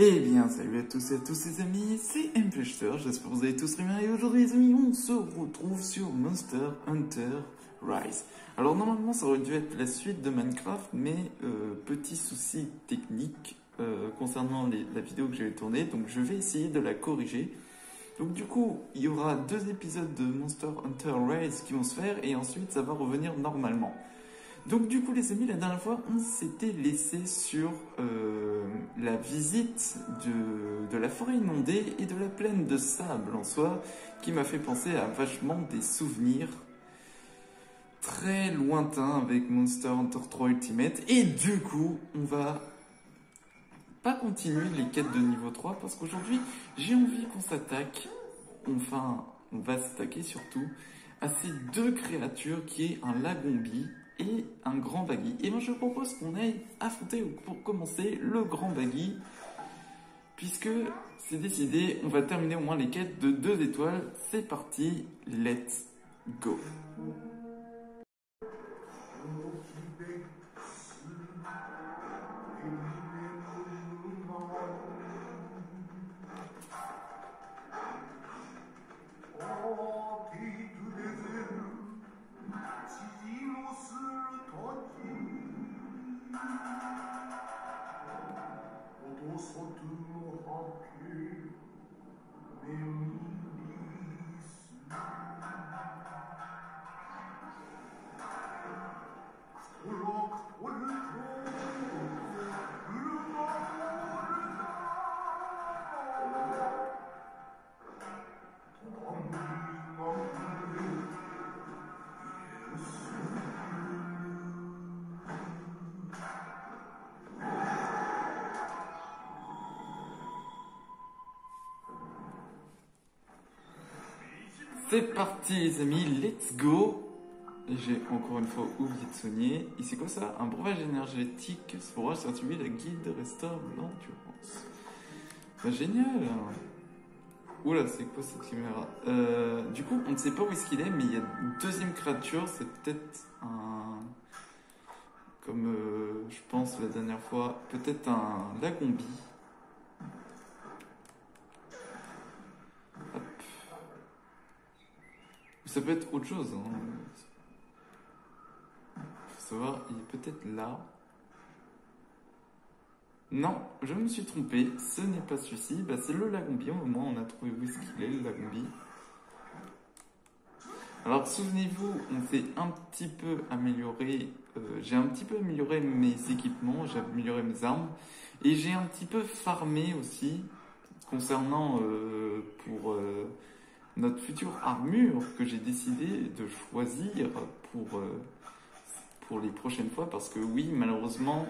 Eh bien, salut à tous et à tous les amis, c'est Mfleshter, j'espère que vous allez tous très bien. Et aujourd'hui les amis, on se retrouve sur Monster Hunter Rise. Alors normalement ça aurait dû être la suite de Minecraft, mais petit souci technique concernant la vidéo que j'avais tournée, donc je vais essayer de la corriger. Donc du coup, il y aura 2 épisodes de Monster Hunter Rise qui vont se faire, et ensuite ça va revenir normalement. Donc du coup les amis, la dernière fois on s'était laissé sur la visite de la forêt inondée et de la plaine de sable en soi, qui m'a fait penser à vachement des souvenirs très lointains avec Monster Hunter 3 Ultimate. Et du coup on va pas continuer les quêtes de niveau 3 parce qu'aujourd'hui j'ai envie qu'on s'attaque, enfin on va s'attaquer surtout à ces 2 créatures qui est un Lagombi et un grand baggy. Et moi je propose qu'on aille affronter pour commencer le grand baggy, puisque c'est décidé, on va terminer au moins les quêtes de 2 étoiles. C'est parti, let's go. C'est parti les amis, let's go. J'ai encore une fois oublié de soigner. Et c'est quoi ça? Un breuvage énergétique. Ce breuvage s'attribue la guide restaure l'endurance. Bah, génial. Oula, c'est quoi cette caméra? Du coup, on ne sait pas où est-ce qu'il est, mais il y a une deuxième créature. C'est peut-être un... Comme je pense la dernière fois, peut-être un Lagombi. Hop. Ça peut être autre chose. Hein. Faut savoir, il est peut-être là. Non, je me suis trompé. Ce n'est pas celui-ci. Bah, c'est le Lagombi. Au moins, on a trouvé où est-ce qu'il est, le Lagombi. Alors, souvenez-vous, on s'est un petit peu amélioré. J'ai un petit peu amélioré mes équipements. J'ai amélioré mes armes. Et j'ai un petit peu farmé aussi. Concernant pour notre future armure que j'ai décidé de choisir pour les prochaines fois, parce que oui, malheureusement,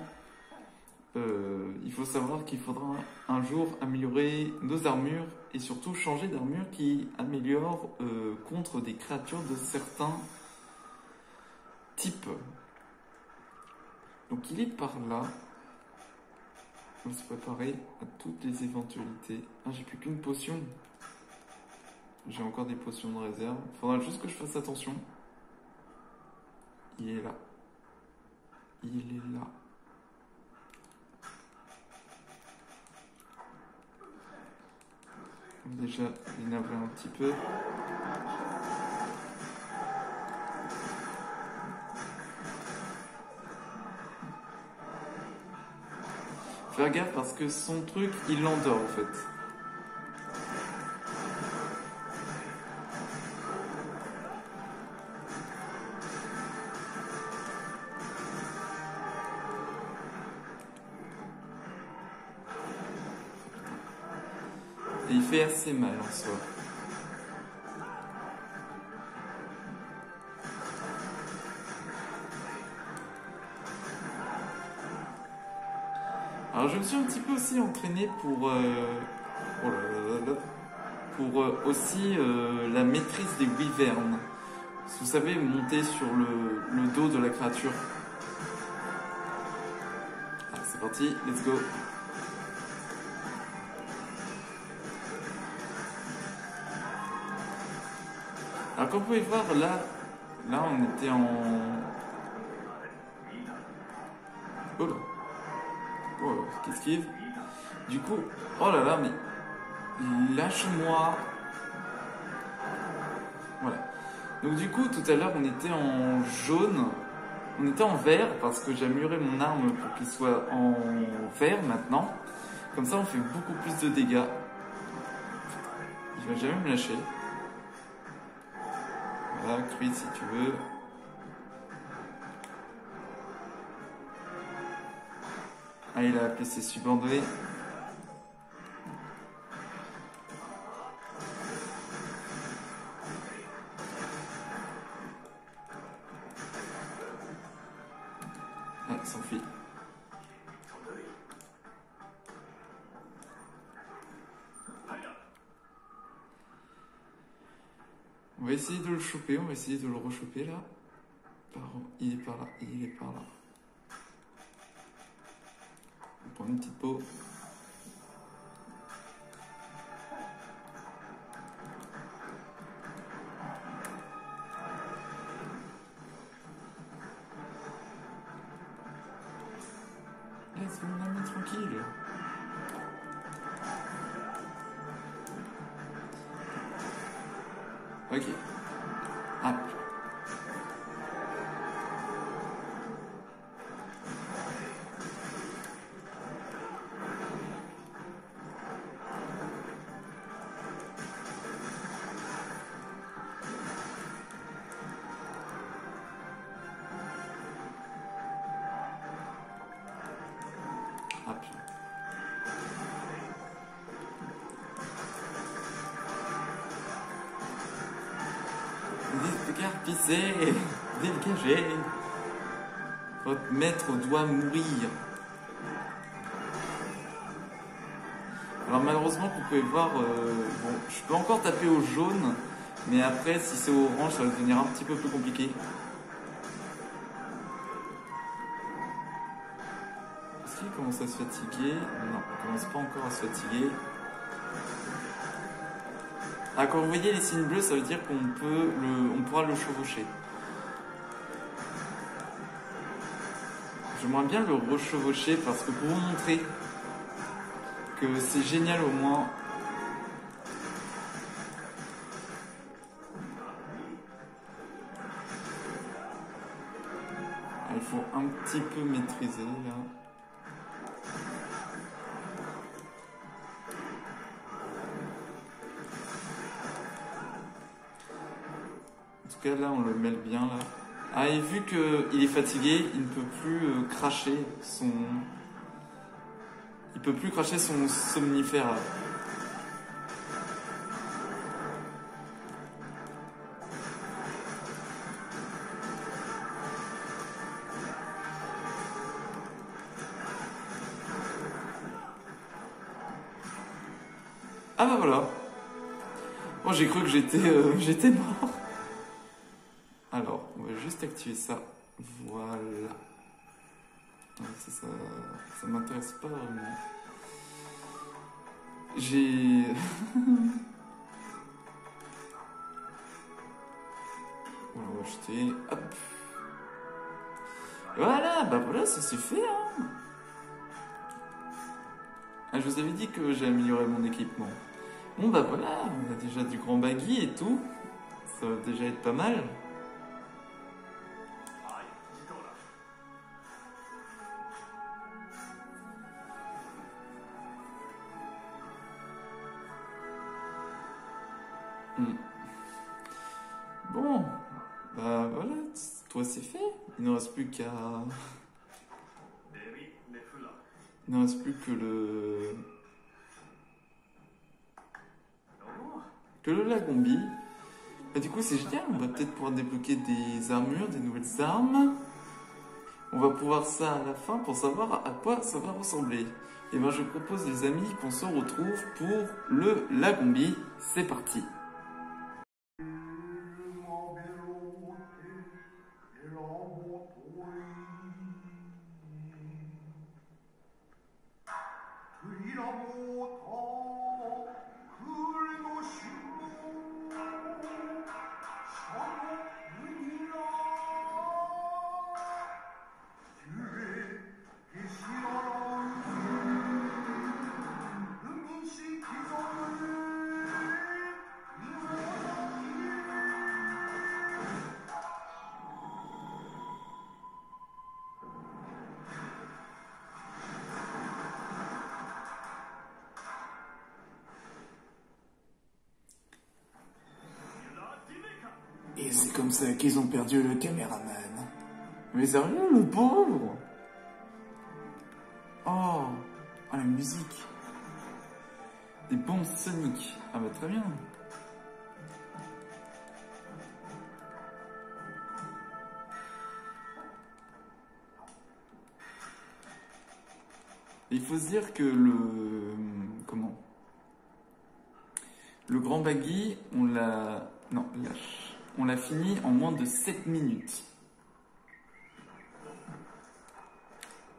il faut savoir qu'il faudra un jour améliorer nos armures et surtout changer d'armure qui améliore contre des créatures de certains types. Donc il est par là. On va se préparer à toutes les éventualités. Ah, j'ai plus qu'une potion. J'ai encore des potions de réserve. Faudra juste que je fasse attention. Il est là. Il est là. Déjà, l'énerver un petit peu. Faire gaffe parce que son truc, il l'endort en fait. Et il fait assez mal en soi. Alors je me suis un petit peu aussi entraîné pour aussi la maîtrise des wyverns. Vous savez, monter sur le dos de la créature. Ah, c'est parti, let's go. Alors comme vous pouvez voir, là on était en... Oh là. Oh, qu'esquive. Du coup, oh là là, mais lâche-moi. Voilà. Donc du coup, tout à l'heure, on était en jaune. On était en vert parce que j'ai amélioré mon arme pour qu'il soit en vert maintenant. Comme ça, on fait beaucoup plus de dégâts. Il va jamais me lâcher. Voilà, crit si tu veux. Ah, il a appelé ses subordonnés. Ah, il s'enfuit. On va essayer de le choper, on va essayer de le rechoper là. Il est par là, il est par là. On prend une petite peau. Laisse mon ami tranquille. Ok. Hop. Hop. Décarpissé, dégagé. Votre maître doit mourir. Alors malheureusement, vous pouvez voir, bon, je peux encore taper au jaune, mais après, si c'est au orange, ça va devenir un petit peu plus compliqué. Est-ce qu'il commence à se fatiguer? Non, il commence pas encore à se fatiguer. Ah, quand vous voyez les signes bleus, ça veut dire on pourra le chevaucher. J'aimerais bien le rechevaucher parce que pour vous montrer que c'est génial au moins. Ah, il faut un petit peu maîtriser là. En tout cas là on le mêle bien là. Ah, et vu qu'il est fatigué, il ne peut plus cracher son... Il peut plus cracher son somnifère là. Ah bah voilà. Bon, j'ai cru que j'étais mort. Alors, on va juste activer ça. Voilà. Ça m'intéresse pas vraiment. J'ai... On va acheter. Hop. Voilà, bah voilà, ça s'est fait. Hein. Ah, je vous avais dit que j'ai amélioré mon équipement. Bon bah voilà, on a déjà du grand baggy et tout. Ça va déjà être pas mal. Bon, bah voilà, toi c'est fait. Il ne reste plus qu'à... Il ne reste plus que le... Lagombi. Bah, du coup c'est génial, on va peut-être pouvoir débloquer des armures, des nouvelles armes. On va pouvoir ça à la fin pour savoir à quoi ça va ressembler. Et ben je propose les amis qu'on se retrouve pour le Lagombi. C'est parti. comme ça qu'ils ont perdu le caméraman. Mais sérieux, le pauvre. Oh, oh la musique. Des bombes soniques. Ah bah très bien. Il faut se dire que le grand baggy, on l'a fini en moins de 7 minutes.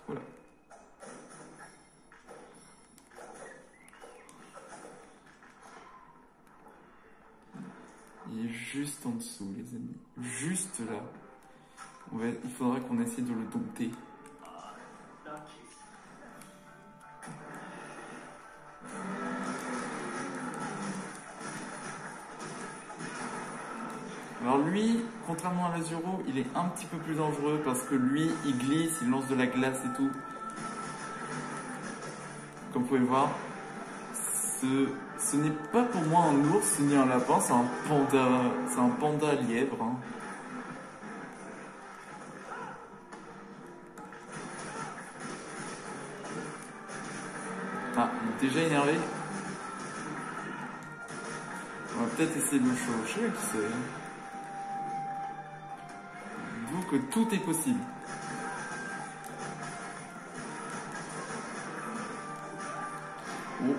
Voilà. Il est juste en dessous, les amis. Juste là. Il faudra qu'on essaie de le dompter. Alors lui, contrairement à l'Azuro, il est un petit peu plus dangereux parce que lui, il glisse, il lance de la glace et tout. Comme vous pouvez voir, ce n'est pas pour moi un ours ni un lapin, c'est un panda lièvre. Hein. Ah, il est déjà énervé. On va peut-être essayer de le chevaucher, qui sait. Dites-vous que tout est possible. Oh.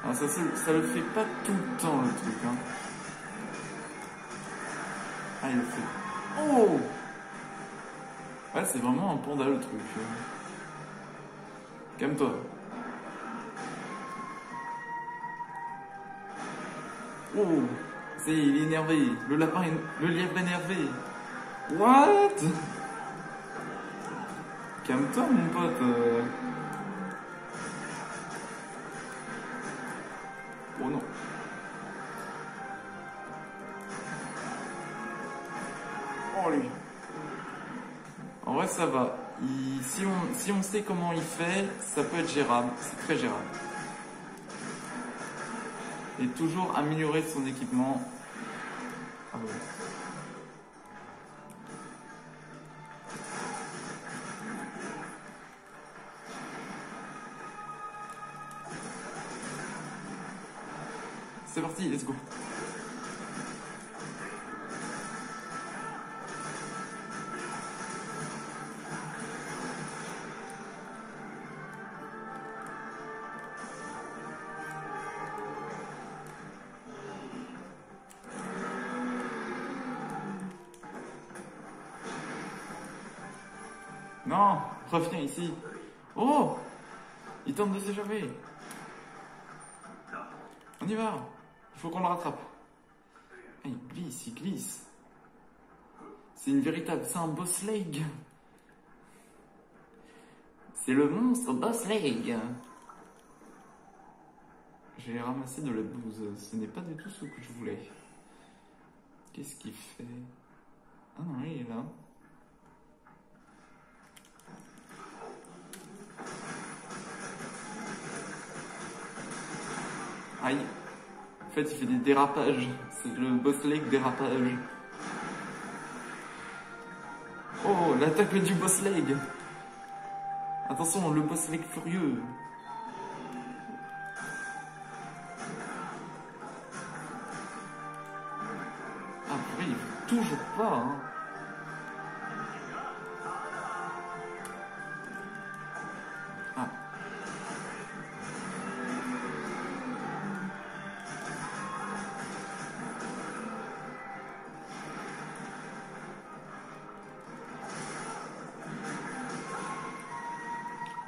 Alors ça le fait pas tout le temps le truc. Hein. Ah, il le fait. Oh! Ouais, c'est vraiment un panda le truc. Calme-toi. Oh! Il est énervé. Le lièvre énervé. What? Calme-toi, mon pote. Oh non. Oh lui. En vrai, ça va. Si on sait comment il fait, ça peut être gérable. C'est très gérable. Et toujours améliorer son équipement. Ah ouais. C'est parti, let's go. Non, reviens ici. Oh, il tente de s'échapper. On y va. Il faut qu'on le rattrape. Ah, il glisse, il glisse. C'est un boss leg. C'est le monstre boss leg. J'ai ramassé de la bouse. Ce n'est pas du tout ce que je voulais. Qu'est-ce qu'il fait? Ah non, il est là. Aïe. En fait, il fait des dérapages. C'est le boss leg dérapage. Oh, l'attaque du boss leg. Attention, le boss leg furieux. Ah, il arrive toujours pas, hein. Ah.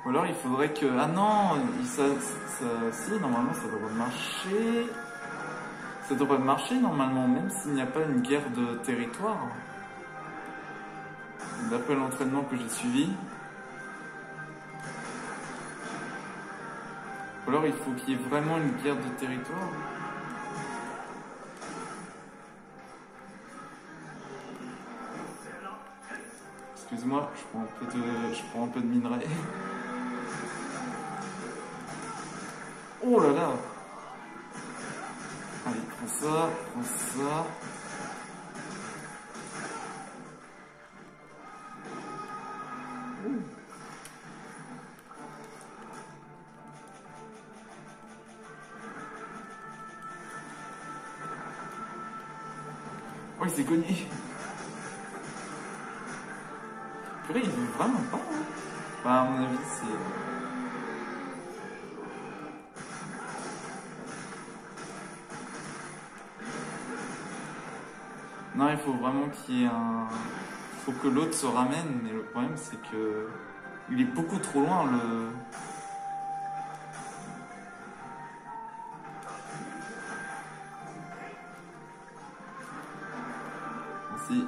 Ou alors il faudrait que... Ah non, si, normalement ça devrait marcher. Ça devrait marcher normalement, même s'il n'y a pas une guerre de territoire. D'après l'entraînement que j'ai suivi. Ou alors il faut qu'il y ait vraiment une guerre de territoire. Excuse-moi, je prends un peu de minerai. Oh là là! ça, prends ça. Oh, il s'est cogné. Purée, il veut vraiment pas. Hein. Bah, à mon avis, c'est... Non, il faut vraiment qu'il y ait un... Il faut que l'autre se ramène, mais le problème, c'est que... Il est beaucoup trop loin, le... Merci.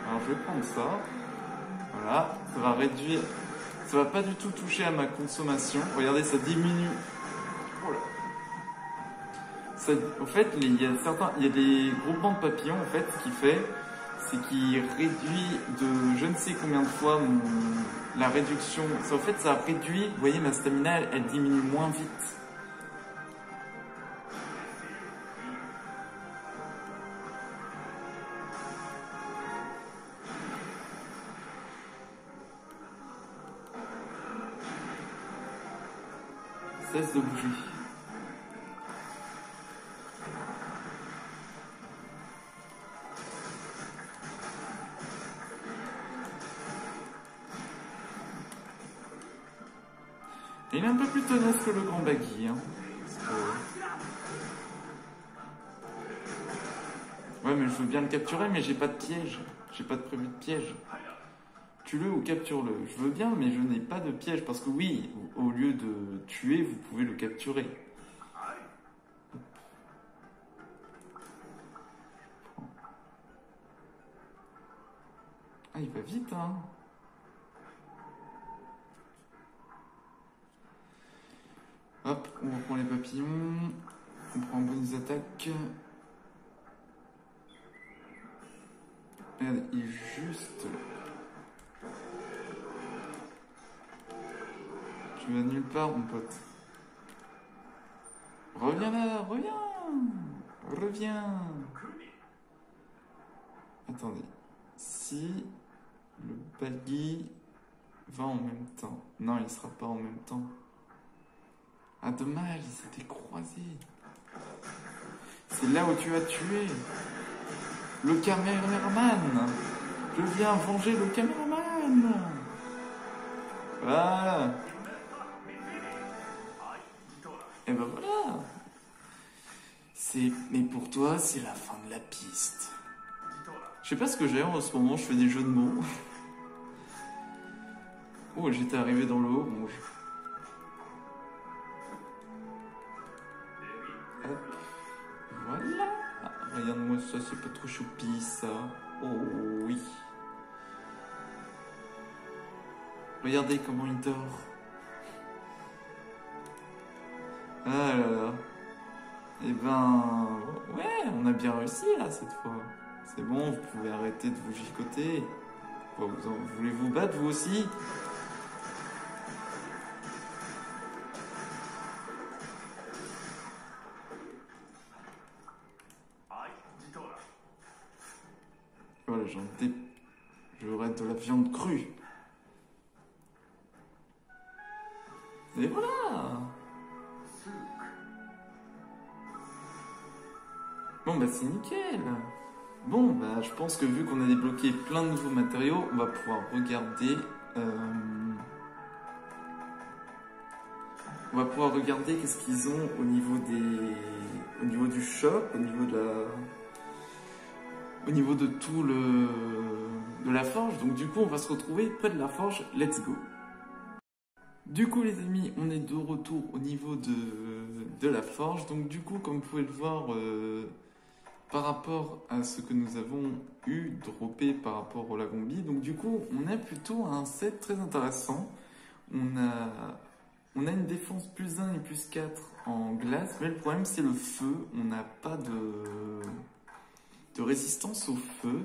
Alors je vais prendre ça. Voilà, ça va réduire. Ça va pas du tout toucher à ma consommation. Regardez, ça diminue. Oh là. Ça, au fait, il y a des groupements de papillons en fait qui fait, c'est qu'il réduit de je ne sais combien de fois la réduction. Ça, au fait, ça réduit. Vous voyez, ma stamina, elle diminue moins vite. Cesse de bouger. Il est un peu plus tenace que le grand baggy. Hein. Ouais, mais je veux bien le capturer, mais j'ai pas de piège. J'ai pas de prévu de piège. Tue-le ou capture-le. Je veux bien, mais je n'ai pas de piège. Parce que oui, au lieu de tuer, vous pouvez le capturer. Ah, il va vite, hein. Hop, on reprend les papillons. On prend un bonus d'attaque. Regarde, il est juste... Tu vas nulle part, mon pote. Reviens là, reviens. Reviens. Attendez. Si le baggy va en même temps. Non, il sera pas en même temps. Ah, dommage, ils s'étaient croisés. C'est là où tu as tué le caméraman. Je viens venger le caméraman. Voilà. Et ben voilà. Mais pour toi, c'est la fin de la piste. Je sais pas ce que j'ai en ce moment, je fais des jeux de mots. Oh, j'étais arrivé dans le orange. Hop. Voilà. Ah, regarde-moi ça, c'est pas trop choupi ça. Oh oui. Regardez comment il dort. Ah là là. Eh ben, ouais, on a bien réussi là cette fois. C'est bon, vous pouvez arrêter de vous gigoter. Quoi, voulez vous battre vous aussi? Voilà, j'aurais de la viande crue. Et voilà. Bon bah c'est nickel. Bon bah je pense que vu qu'on a débloqué plein de nouveaux matériaux, on va pouvoir regarder. On va pouvoir regarder qu'est-ce qu'ils ont au niveau du shop, au niveau de tout de la forge. Donc du coup on va se retrouver près de la forge. Let's go. Du coup les amis, on est de retour au niveau de la forge. Donc du coup comme vous pouvez le voir, par rapport à ce que nous avons eu droppé par rapport au Lagombi, donc du coup on a plutôt un set très intéressant. On a une défense plus 1 et plus 4 en glace, mais le problème c'est le feu. On n'a pas de résistance au feu.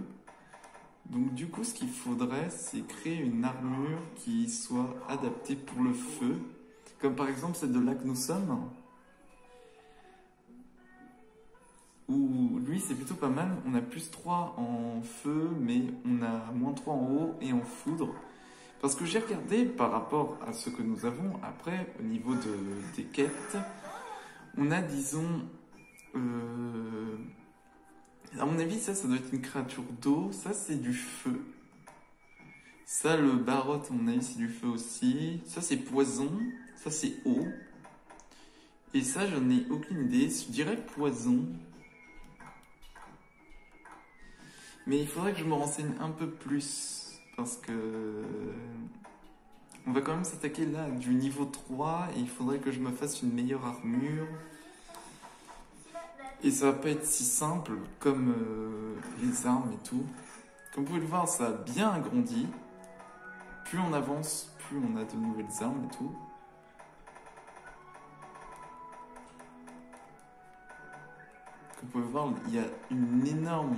Donc du coup, ce qu'il faudrait, c'est créer une armure qui soit adaptée pour le feu. Comme par exemple celle de là que nous sommes. Où lui, c'est plutôt pas mal. On a plus 3 en feu, mais on a moins 3 en eau et en foudre. Parce que j'ai regardé par rapport à ce que nous avons après, au niveau des quêtes, on a, disons, à mon avis, ça doit être une créature d'eau, ça c'est du feu. Ça, le barotte, à mon avis, c'est du feu aussi. Ça, c'est poison, ça c'est eau. Et ça, j'en ai aucune idée, je dirais poison. Mais il faudrait que je me renseigne un peu plus, parce que on va quand même s'attaquer là du niveau 3 et il faudrait que je me fasse une meilleure armure. Et ça va pas être si simple comme les armes et tout. Comme vous pouvez le voir, ça a bien agrandi. Plus on avance, plus on a de nouvelles armes et tout. Comme vous pouvez voir, il y a une énorme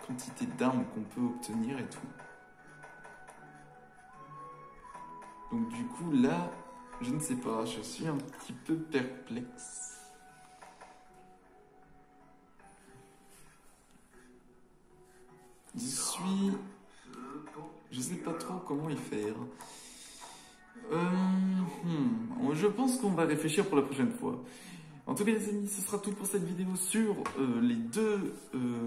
quantité d'armes qu'on peut obtenir et tout. Donc du coup là, je ne sais pas, je suis un petit peu perplexe. Je sais pas trop comment y faire. Je pense qu'on va réfléchir pour la prochaine fois. En tout cas les amis, ce sera tout pour cette vidéo sur les deux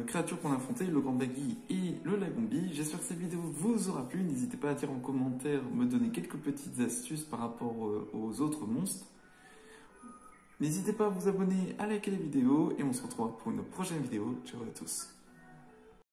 créatures qu'on a affrontées, le Grand Baggy et le Lagombi. J'espère que cette vidéo vous aura plu. N'hésitez pas à dire en commentaire, me donner quelques petites astuces par rapport aux autres monstres. N'hésitez pas à vous abonner, à liker les vidéos et on se retrouve pour une prochaine vidéo. Ciao à tous.